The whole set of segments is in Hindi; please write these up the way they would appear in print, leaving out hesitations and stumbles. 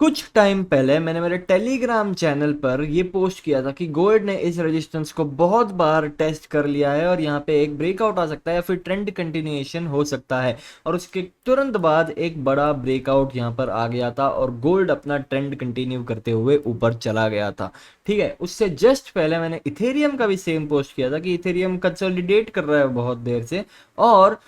कुछ टाइम पहले मैंने मेरे टेलीग्राम चैनल पर ये पोस्ट किया था कि गोल्ड ने इस रेजिस्टेंस को बहुत बार टेस्ट कर लिया है और यहाँ पे एक ब्रेकआउट आ सकता है या फिर ट्रेंड कंटिन्यूएशन हो सकता है। और उसके तुरंत बाद एक बड़ा ब्रेकआउट यहाँ पर आ गया था और गोल्ड अपना ट्रेंड कंटिन्यू करते हुए ऊपर चला गया था। ठीक है, उससे जस्ट पहले मैंने इथेरियम का भी सेम पोस्ट किया था कि इथेरियम कंसोलिडेट कर रहा है बहुत देर से और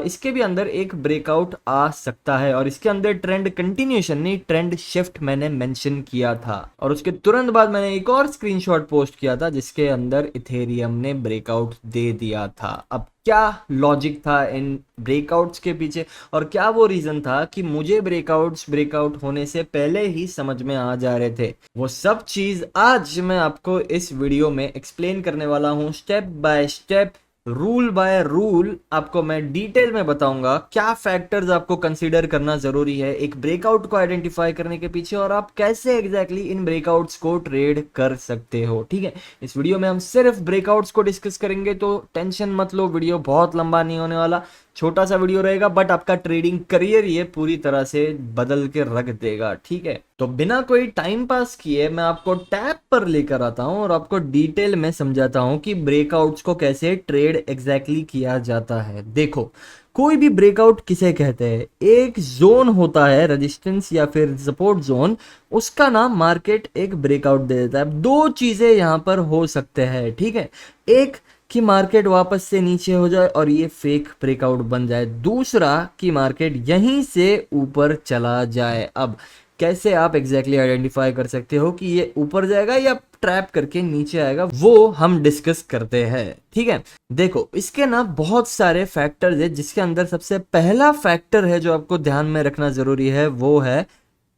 इसके भी अंदर एक ब्रेकआउट आ सकता है और इसके अंदर ट्रेंड कंटिन्यूएशन नहीं, ट्रेंड शिफ्ट मैंने मेंशन किया था। और उसके तुरंत बाद मैंने एक और स्क्रीनशॉट पोस्ट किया था जिसके अंदर इथेरियम ने ब्रेकआउट दे दिया था। अब क्या लॉजिक था इन ब्रेकआउट्स के पीछे और क्या वो रीजन था कि मुझे ब्रेकआउट होने से पहले ही समझ में आ जा रहे थे, वो सब चीज आज मैं आपको इस वीडियो में एक्सप्लेन करने वाला हूँ। Step by step, rule by rule आपको मैं डिटेल में बताऊंगा क्या फैक्टर्स आपको कंसीडर करना जरूरी है एक ब्रेकआउट को आइडेंटिफाई करने के पीछे और आप कैसे एग्जैक्टली इन ब्रेकआउट्स को ट्रेड कर सकते हो। ठीक है, इस वीडियो में हम सिर्फ ब्रेकआउट्स को डिस्कस करेंगे, तो टेंशन मत लो, वीडियो बहुत लंबा नहीं होने वाला, छोटा सा वीडियो रहेगा बट आपका ट्रेडिंग करियर ये पूरी तरह से बदल के रख देगा। ठीक है, तो बिना कोई टाइम पास किए मैं आपको टैब पर लेकर आता हूं और आपको डिटेल में समझाता हूं कि ब्रेकआउट्स को कैसे ट्रेड एग्जैक्टली किया जाता है। देखो, कोई भी ब्रेकआउट किसे कहते हैं, एक जोन होता है रेजिस्टेंस या फिर सपोर्ट जोन, उसका नाम मार्केट एक ब्रेकआउट दे देता है। दो चीजें यहां पर हो सकते हैं। ठीक है, एक कि मार्केट वापस से नीचे हो जाए और ये फेक ब्रेकआउट बन जाए, दूसरा कि मार्केट यहीं से ऊपर चला जाए। अब कैसे आप एग्जैक्टली आइडेंटिफाई कर सकते हो कि ये ऊपर जाएगा या ट्रैप करके नीचे आएगा, वो हम डिस्कस करते हैं। ठीक है, देखो इसके ना बहुत सारे फैक्टर्स है जिसके अंदर सबसे पहला फैक्टर है जो आपको ध्यान में रखना जरूरी है, वो है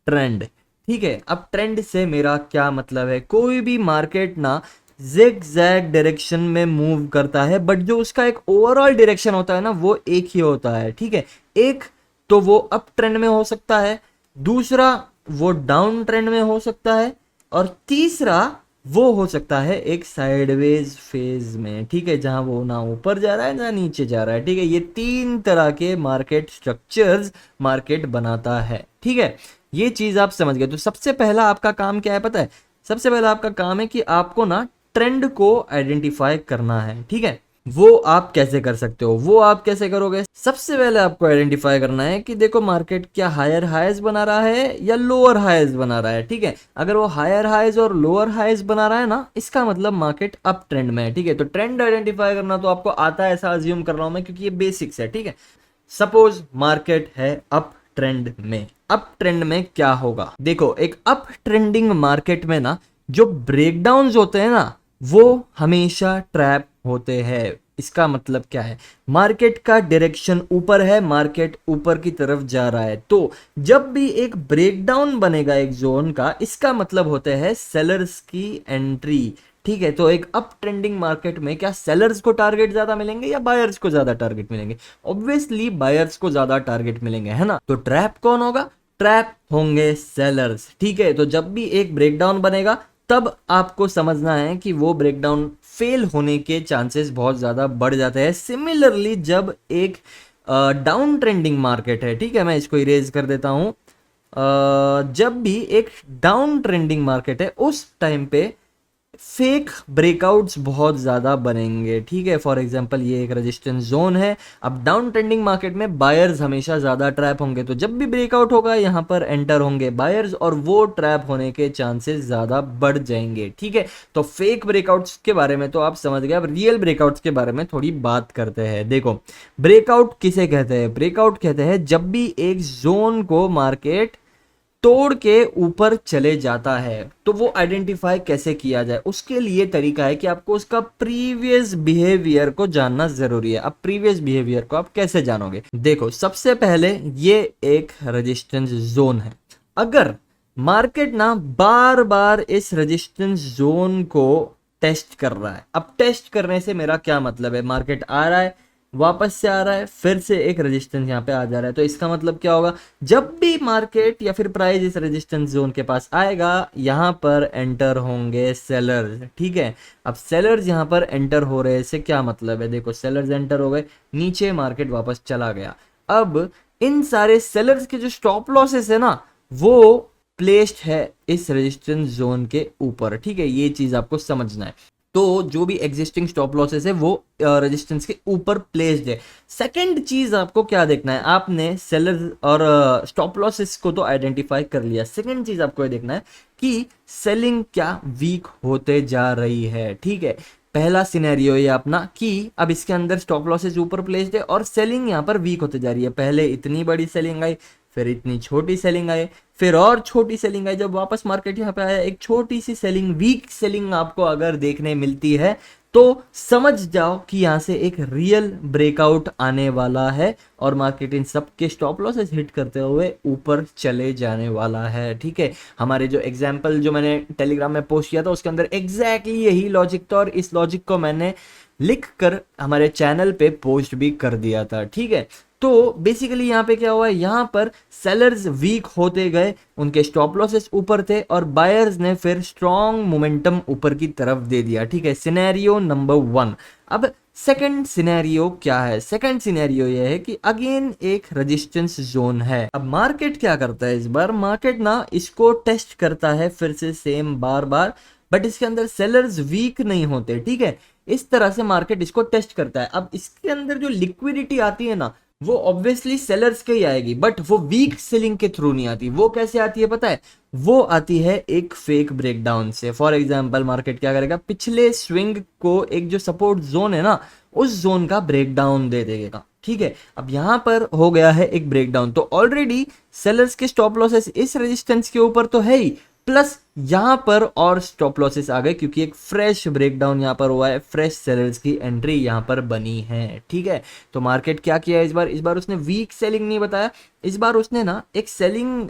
ट्रेंड। ठीक है, अब ट्रेंड से मेरा क्या मतलब है, कोई भी मार्केट ना जिग जैग डायरेक्शन में मूव करता है बट जो उसका एक ओवरऑल डायरेक्शन होता है ना वो एक ही होता है। ठीक है, एक तो वो अप ट्रेंड में हो सकता है, दूसरा वो डाउन ट्रेंड में हो सकता है और तीसरा वो हो सकता है एक साइडवेज फेज में। ठीक है, जहां वो ना ऊपर जा रहा है ना नीचे जा रहा है। ठीक है, ये तीन तरह के मार्केट स्ट्रक्चर्स मार्केट बनाता है। ठीक है, ये चीज आप समझ गए। तो सबसे पहला आपका काम क्या है पता है, सबसे पहला आपका काम है कि आपको ना ट्रेंड को आइडेंटिफाई करना है। ठीक है, वो आप कैसे कर सकते हो, वो आप कैसे करोगे, सबसे पहले आपको आइडेंटिफाई करना है कि देखो मार्केट क्या हायर हाइज बना रहा है या लोअर हाइज बना रहा है। ठीक है, अगर वो हायर हाइज और लोअर हाइज बना रहा है ना, इसका मतलब मार्केट अप ट्रेंड में है। ठीक है, तो ट्रेंड आइडेंटिफाई करना तो आपको आता है, ऐसा अज्यूम कर रहा हूं मैं क्योंकि ये बेसिक्स है। ठीक है, सपोज मार्केट है अप ट्रेंड में, अप ट्रेंड में क्या होगा, देखो एक अप ट्रेंडिंग मार्केट में ना जो ब्रेकडाउन्स होते हैं ना वो हमेशा ट्रैप होते हैं। इसका मतलब क्या है, मार्केट का डायरेक्शन ऊपर है, मार्केट ऊपर की तरफ जा रहा है, तो जब भी एक ब्रेकडाउन बनेगा एक जोन का, इसका मतलब होता है सेलर्स की एंट्री। ठीक है, तो एक अप ट्रेंडिंग मार्केट में क्या सेलर्स को टारगेट ज्यादा मिलेंगे या बायर्स को ज्यादा टारगेट मिलेंगे, ऑब्वियसली बायर्स को ज्यादा टारगेट मिलेंगे, है ना। तो ट्रैप कौन होगा, ट्रैप होंगे सेलर्स। ठीक है, तो जब भी एक ब्रेकडाउन बनेगा तब आपको समझना है कि वो ब्रेकडाउन फेल होने के चांसेस बहुत ज्यादा बढ़ जाते हैं। सिमिलरली जब एक डाउन ट्रेंडिंग मार्केट है, ठीक है मैं इसको इरेज कर देता हूं, जब भी एक डाउन ट्रेंडिंग मार्केट है उस टाइम पे फेक ब्रेकआउट्स बहुत ज्यादा बनेंगे। ठीक है, फॉर एग्जांपल ये एक रेजिस्टेंस जोन है, अब डाउन ट्रेंडिंग मार्केट में बायर्स हमेशा ज्यादा ट्रैप होंगे, तो जब भी ब्रेकआउट होगा यहाँ पर एंटर होंगे बायर्स और वो ट्रैप होने के चांसेस ज्यादा बढ़ जाएंगे। ठीक है, तो फेक ब्रेकआउट्स के बारे में तो आप समझ गए, अब रियल ब्रेकआउट्स के बारे में थोड़ी बात करते हैं। देखो ब्रेकआउट किसे कहते हैं, ब्रेकआउट कहते हैं जब भी एक जोन को मार्केट तोड़ के ऊपर चले जाता है। तो वो आइडेंटिफाई कैसे किया जाए, उसके लिए तरीका है कि आपको उसका प्रीवियस बिहेवियर को जानना जरूरी है। अब प्रीवियस बिहेवियर को आप कैसे जानोगे, देखो सबसे पहले ये एक रेजिस्टेंस जोन है, अगर मार्केट ना बार बार इस रेजिस्टेंस जोन को टेस्ट कर रहा है, अब टेस्ट करने से मेरा क्या मतलब है, मार्केट आ रहा है वापस से आ रहा है फिर से एक रेजिस्टेंस यहाँ पे आ जा रहा है, तो इसका मतलब क्या होगा, जब भी मार्केट या फिर प्राइस इस रेजिस्टेंस जोन के पास आएगा यहाँ पर एंटर होंगे सेलर्स। ठीक है, अब सेलर्स यहाँ पर एंटर हो रहे से क्या मतलब है, देखो सेलर्स एंटर हो गए, नीचे मार्केट वापस चला गया। अब इन सारे सेलर्स के जो स्टॉप लॉसेस है ना वो प्लेस्ड है इस रेजिस्टेंस जोन के ऊपर, ठीक है, ये चीज आपको समझना है। तो जो भी एग्जिस्टिंग स्टॉप लॉसेस है वो रेजिस्टेंस के ऊपर प्लेस्ड है। सेकंड चीज आपको क्या देखना है, आपने सेलर और स्टॉप लॉसेस को तो आइडेंटिफाई कर लिया, सेकंड चीज आपको ये देखना है कि सेलिंग क्या वीक होते जा रही है, ठीक है। पहला सिनेरियो ये अपना कि अब इसके अंदर स्टॉप लॉसेस ऊपर प्लेस्ड है और सेलिंग यहाँ पर वीक होते जा रही है। पहले इतनी बड़ी सेलिंग आई, फिर इतनी छोटी सेलिंग आई, फिर और छोटी सेलिंग आई, जब वापस मार्केट यहाँ पे आया एक छोटी सी सेलिंग, वीक सेलिंग आपको अगर देखने मिलती है तो समझ जाओ कि यहाँ से एक रियल ब्रेकआउट आने वाला है और मार्केट इन सब के स्टॉप लॉसेस हिट करते हुए ऊपर चले जाने वाला है, ठीक है। हमारे जो एग्जाम्पल जो मैंने टेलीग्राम में पोस्ट किया था उसके अंदर एग्जैक्टली यही लॉजिक था और इस लॉजिक को मैंने लिख कर हमारे चैनल पे पोस्ट भी कर दिया था, ठीक है। तो बेसिकली यहाँ पे क्या हुआ है, यहाँ पर सेलर्स वीक होते गए, उनके स्टॉप लॉसेस ऊपर थे और बायर्स ने फिर स्ट्रॉन्ग मोमेंटम ऊपर की तरफ दे दिया, ठीक है। Scenario number 1। अब सेकंड सिनेरियो क्या है, सेकंड सिनेरियो ये है कि अगेन एक रेजिस्टेंस जोन है। अब मार्केट क्या करता है, इस बार मार्केट ना इसको टेस्ट करता है फिर से सेम बार बार, बट इसके अंदर सेलर्स वीक नहीं होते, ठीक है। इस तरह से मार्केट इसको टेस्ट करता है। अब इसके अंदर जो लिक्विडिटी आती है ना वो ऑब्वियसली सेलर्स के ही आएगी, बट वो वीक सेलिंग के थ्रू नहीं आती। वो कैसे आती है पता है, वो आती है एक फेक ब्रेकडाउन से। फॉर एग्जांपल मार्केट क्या करेगा, पिछले स्विंग को एक जो सपोर्ट जोन है ना उस जोन का ब्रेकडाउन दे देगा, ठीक है। अब यहां पर हो गया है एक ब्रेकडाउन, तो ऑलरेडी सेलर्स के स्टॉप लॉसेस इस रेजिस्टेंस के ऊपर तो है ही, प्लस यहां पर और स्टॉप लॉसेस आ गए क्योंकि एक फ्रेश ब्रेकडाउन यहां पर हुआ है, फ्रेश सेलर्स की एंट्री यहां पर बनी है, ठीक है। तो मार्केट क्या किया इस बार उसने वीक सेलिंग नहीं बताया, इस बार उसने ना एक सेलिंग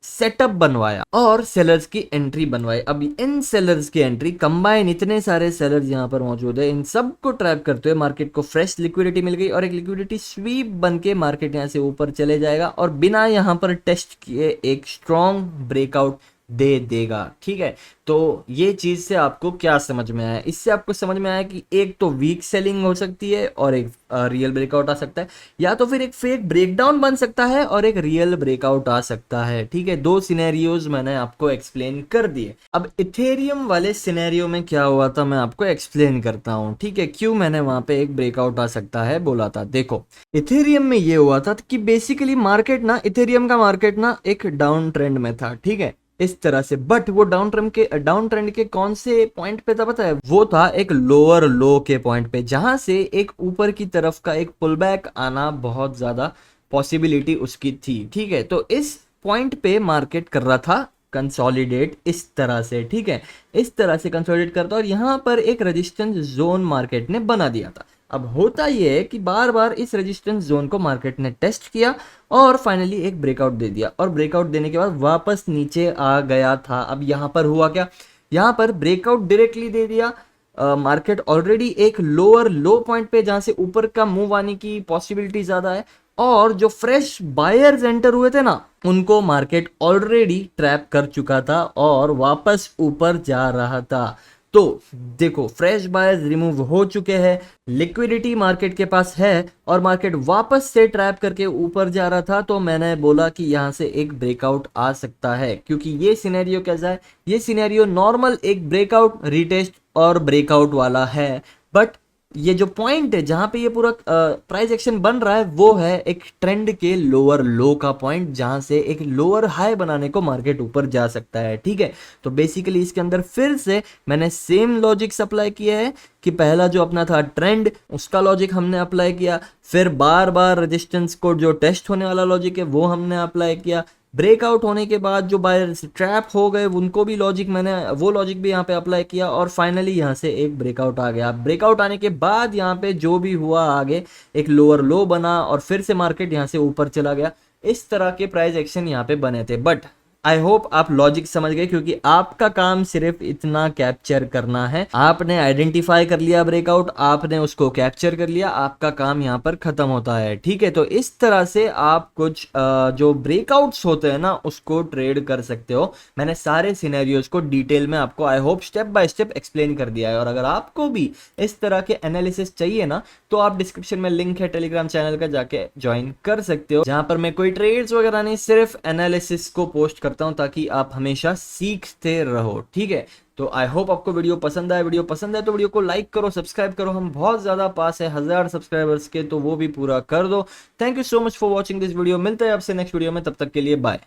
सेटअप बनवाया और सेलर्स की एंट्री बनवाई। अब इन सेलर्स की एंट्री कंबाइन, इतने सारे सेलर्स यहाँ पर मौजूद है, इन सब को ट्रैप करते हुए मार्केट को फ्रेश लिक्विडिटी मिल गई और एक लिक्विडिटी स्वीप बन के मार्केट यहाँ से ऊपर चले जाएगा और बिना यहाँ पर टेस्ट किए एक स्ट्रॉन्ग ब्रेकआउट दे देगा, ठीक है। तो ये चीज से आपको क्या समझ में आया, इससे आपको समझ में आया कि एक तो वीक सेलिंग हो सकती है और एक रियल ब्रेकआउट आ सकता है, या तो फिर एक फेक ब्रेकडाउन बन सकता है और एक रियल ब्रेकआउट आ सकता है, ठीक है। दो सिनेरियोज मैंने आपको एक्सप्लेन कर दिए। अब इथेरियम वाले सिनेरियो में क्या हुआ था मैं आपको एक्सप्लेन करता हूँ, ठीक है, क्यों मैंने वहां पे एक ब्रेकआउट आ सकता है बोला था। देखो इथेरियम में ये हुआ था कि बेसिकली मार्केट ना, इथेरियम का मार्केट ना एक डाउन ट्रेंड में था, ठीक है, इस तरह से, बट वो डाउन ट्रेंड के कौन से पॉइंट पे था पता है, वो था एक लोअर लो के पॉइंट पे, जहां से एक ऊपर की तरफ का एक पुल बैक आना बहुत ज्यादा पॉसिबिलिटी उसकी थी, ठीक है। तो इस पॉइंट पे मार्केट कर रहा था कंसोलिडेट इस तरह से, ठीक है, इस तरह से कंसोलिडेट करता और यहां पर एक रेजिस्टेंस जोन मार्केट ने बना दिया था। अब होता यह है कि बार बार इस रेजिस्टेंस जोन को मार्केट ने टेस्ट किया और फाइनली एक ब्रेकआउट दे दिया और ब्रेकआउट देने के बाद वापस नीचे आ गया था। अब यहां पर हुआ क्या, यहां पर ब्रेकआउट डायरेक्टली दे दिया, मार्केट ऑलरेडी एक लोअर लो पॉइंट पे जहां से ऊपर का मूव आने की पॉसिबिलिटी ज्यादा है और जो फ्रेश बायर्स एंटर हुए थे ना उनको मार्केट ऑलरेडी ट्रैप कर चुका था और वापस ऊपर जा रहा था। तो देखो फ्रेश बायर्स रिमूव हो चुके हैं, लिक्विडिटी मार्केट के पास है और मार्केट वापस से ट्रैप करके ऊपर जा रहा था, तो मैंने बोला कि यहां से एक ब्रेकआउट आ सकता है, क्योंकि ये सिनेरियो कैसा है, ये सिनेरियो नॉर्मल एक ब्रेकआउट रीटेस्ट और ब्रेकआउट वाला है, बट ये जो पॉइंट है जहां पे ये पूरा प्राइस एक्शन बन रहा है वो है एक ट्रेंड के लोअर लो का पॉइंट, जहां से एक लोअर हाई बनाने को मार्केट ऊपर जा सकता है, ठीक है। तो बेसिकली इसके अंदर फिर से मैंने सेम लॉजिक अप्लाई किया है कि पहला जो अपना था ट्रेंड उसका लॉजिक हमने अप्लाई किया, फिर बार बार रेजिस्टेंस को जो टेस्ट होने वाला लॉजिक है वो हमने अप्लाई किया, ब्रेकआउट होने के बाद जो बायर्स ट्रैप हो गए उनको भी लॉजिक मैंने वो लॉजिक भी यहाँ पे अप्लाई किया और फाइनली यहाँ से एक ब्रेकआउट आ गया। ब्रेकआउट आने के बाद यहाँ पे जो भी हुआ आगे एक लोअर लो बना और फिर से मार्केट यहाँ से ऊपर चला गया। इस तरह के प्राइस एक्शन यहाँ पे बने थे, बट आई होप आप लॉजिक समझ गए, क्योंकि आपका काम सिर्फ इतना कैप्चर करना है। आपने आइडेंटिफाई कर लिया ब्रेकआउट, आपने उसको कैप्चर कर लिया, आपका काम यहाँ पर खत्म होता है, ठीक है। तो इस तरह से आप कुछ जो ब्रेकआउट्स होते हैं ना उसको ट्रेड कर सकते हो। मैंने सारे सिनेरियोज को डिटेल में आपको I hope step by step explain कर दिया है, और अगर आपको भी इस तरह के एनालिसिस चाहिए ना तो आप डिस्क्रिप्शन में लिंक है टेलीग्राम चैनल का, जाके ज्वाइन कर सकते हो, जहां पर मैं कोई ट्रेड्स वगैरह नहीं सिर्फ एनालिसिस को पोस्ट करता हूँ ताकि आप हमेशा सीखते रहो, ठीक है। तो आई होप आपको वीडियो पसंद आए। वीडियो पसंद है तो वीडियो को लाइक करो, सब्सक्राइब करो। हम बहुत ज़्यादा पास है 1000 सब्सक्राइबर्स के, तो वो भी पूरा कर दो। Thank you so much for watching this video. मिलते हैं आपसे नेक्स्ट वीडियो में, तब तक के लिए बाय।